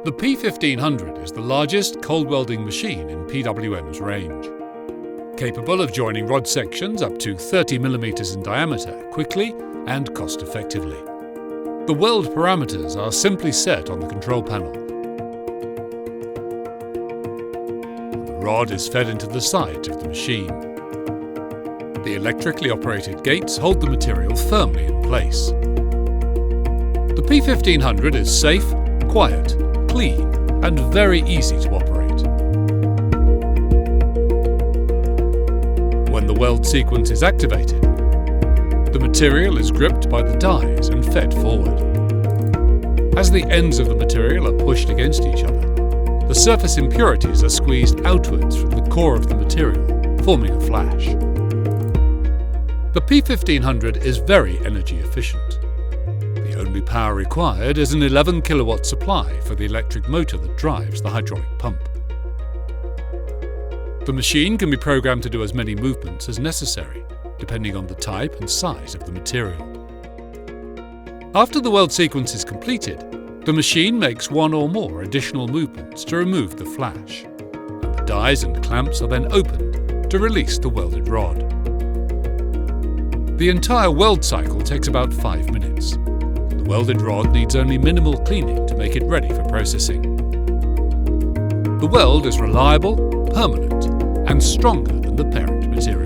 The P1500 is the largest cold welding machine in PWM's range. Capable of joining rod sections up to 30 mm in diameter quickly and cost-effectively. The weld parameters are simply set on the control panel. The rod is fed into the side of the machine. The electrically operated gates hold the material firmly in place. The P1500 is safe, quiet, clean, and very easy to operate. When the weld sequence is activated, the material is gripped by the dies and fed forward. As the ends of the material are pushed against each other, the surface impurities are squeezed outwards from the core of the material, forming a flash. The P1500 is very energy efficient. The only power required is an 11 kilowatt supply for the electric motor that drives the hydraulic pump. The machine can be programmed to do as many movements as necessary, depending on the type and size of the material. After the weld sequence is completed, the machine makes one or more additional movements to remove the flash, and the dies and clamps are then opened to release the welded rod. The entire weld cycle takes about 5 minutes. The welded rod needs only minimal cleaning to make it ready for processing. The weld is reliable, permanent, and stronger than the parent material.